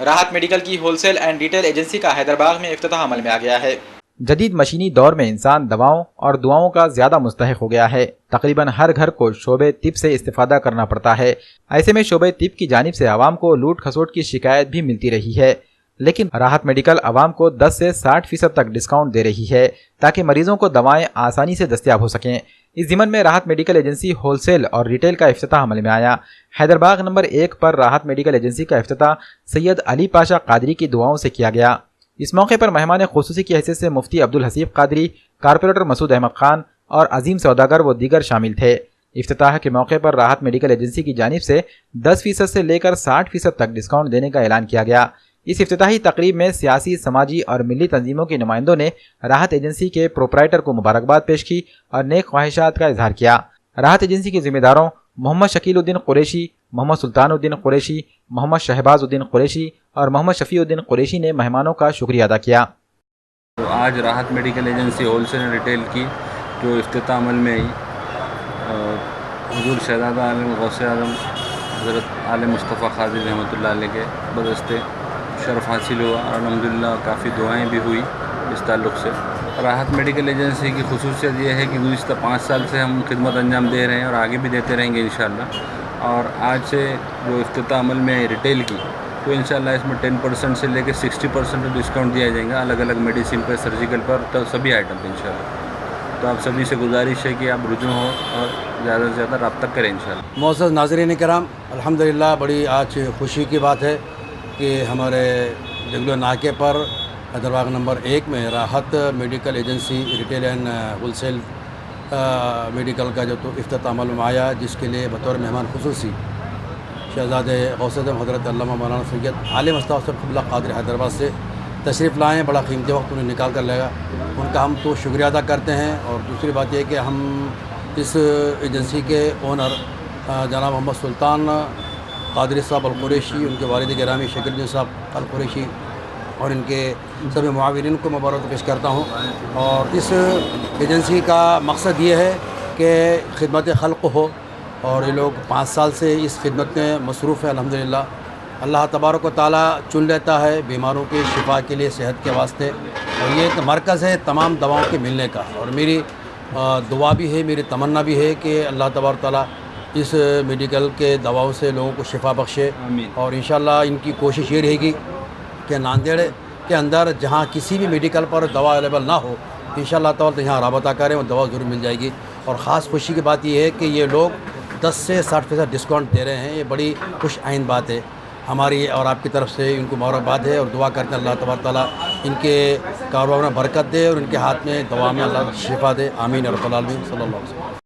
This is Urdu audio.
راحت میڈیکل کی wholesale and retail agency کا حیدرآباد میں افتتاح عمل میں آ گیا ہے۔ جدید مشینی دور میں انسان دواؤں اور دعاؤں کا زیادہ مستحق ہو گیا ہے۔ تقریباً ہر گھر کو شعبہ طب سے استفادہ کرنا پڑتا ہے۔ ایسے میں شعبہ طب کی جانب سے عوام کو لوٹ کھسوٹ کی شکایت بھی ملتی رہی ہے، لیکن راحت میڈیکل عوام کو 10 سے 60% تک ڈسکاؤنٹ دے رہی ہے تاکہ مریضوں کو دوائیں آسانی سے دستیاب ہو سکیں۔ اس ضمن میں Rahat medical agency whole cell اور ریٹیل کا افتتاح عمل میں آیا۔ حیدرآباد نمبر 1 پر راحت میڈیکل ایجنسی کا افتتاح سید علی پاشا قادری کی دعاؤں سے کیا گیا۔ اس موقع پر مہمان خصوصی کی حیثیت سے مفتی عبدالحسیب قادری، کارپوریٹر مسعود احمد خان اور عظیم سوداگر و دیگر شامل تھے۔ افتتاح کے موقع پر راحت میڈیکل ایجنسی کی جانب سے 10% سے لے کر 60% تک ڈسکاؤنٹ دینے کا اعلان کیا گیا۔ اس افتتاحی تقریب میں سیاسی، سماجی اور ملی تنظیموں کے نمائندوں نے راحت ایجنسی کے پروپرائٹر کو مبارکباد پیش کی اور نیک خواہشات کا اظہار کیا۔ راحت ایجنسی کے ذمہ داروں محمد شکیل الدین قریشی، محمد سلطان الدین قریشی، محمد شہباز الدین قریشی اور محمد شفیع الدین قریشی نے مہمانوں کا شکریہ ادا کیا۔ تو آج Rahat medical agency wholesale retail کی جو افتتاح عمل میں آئی، حضور شہزادہ عالم غوث اعظم حضرت عالم مصطفیٰ قادری رحمۃ اللہ علیہ کے بدستے شرف حاصل ہوا اور الحمدللہ کافی دعائیں بھی ہوئی اس تعلق سے۔ راحت میڈیکل ایجنسی کی خصوصیت یہ ہے کہ گزشتہ 5 سال سے ہم خدمت انجام دے رہے ہیں اور آگے بھی دیتے رہیں گے انشاءاللہ۔ اور آج سے جو افتتاح عمل میں ہے ریٹیل کی، تو انشاءاللہ اس میں 10% سے لے کے 60% ڈسکاؤنٹ دیا جائے گا، الگ الگ میڈیسن پر، سرجیکل پر، تو سبھی آئٹم پہ انشاءاللہ۔ تو آپ سبھی سے گزارش ہے کہ آپ رجوع ہوں اور زیادہ سے زیادہ رابطہ کریں انشاءاللہ۔ معزز ناظرین کرام، الحمدللہ بڑی آج خوشی کی بات ہے کہ ہمارے ریگولر ناکے پر حیدرآباد نمبر 1 میں Rahat medical agency retail and wholesale medical کا جو تو افتتاح عمل میں آیا، جس کے لیے بطور مہمان خصوصی شہزادے غوث اعظم حضرت علامہ مولانا سید عالم مصطفیٰ قبلہ قادری حیدرآباد سے تشریف لائیں۔ بڑا قیمتی وقت انہیں نکال کر لگا، ان کا ہم تو شکریہ ادا کرتے ہیں۔ اور دوسری بات یہ کہ ہم اس ایجنسی کے اونر جناب محمد سلطان قادری صاحب القریشی، ان کے والد گرامی شکیل الدین صاحب القریشی اور ان کے سبھی معاونین کو مبارک پیش کرتا ہوں۔ اور اس ایجنسی کا مقصد یہ ہے کہ خدمت خلق ہو، اور یہ لوگ 5 سال سے اس خدمت میں مصروف ہے الحمدللہ۔ اللہ تبارک و تعالیٰ چن لیتا ہے بیماروں کی شفا کے لیے، صحت کے واسطے، اور یہ ایک مرکز ہے تمام دواؤں کے ملنے کا۔ اور میری دعا بھی ہے، میری تمنا بھی ہے کہ اللہ تبارک و تعالیٰ اس میڈیکل کے دواؤں سے لوگوں کو شفا بخشے۔ اور انشاءاللہ ان کی کوشش یہ رہے گی کہ ناندیڑ کے اندر جہاں کسی بھی میڈیکل پر دوا اویلیبل نہ ہو، انشاءاللہ تعالیٰ یہاں رابطہ کریں اور دوا ضرور مل جائے گی۔ اور خاص خوشی کی بات یہ ہے کہ یہ لوگ 10 سے 60% ڈسکاؤنٹ دے رہے ہیں، یہ بڑی خوش آئند بات ہے ہماری اور آپ کی طرف سے۔ ان کو مبارکباد ہے اور دعا کرتے ہیں اللہ تبارک تعالیٰ ان کے کاروبار میں برکت دے اور ان کے ہاتھ میں دوا میں اللہ شفا دے، آمین یا رب العالمین، صلی اللہ علیہ وسلم۔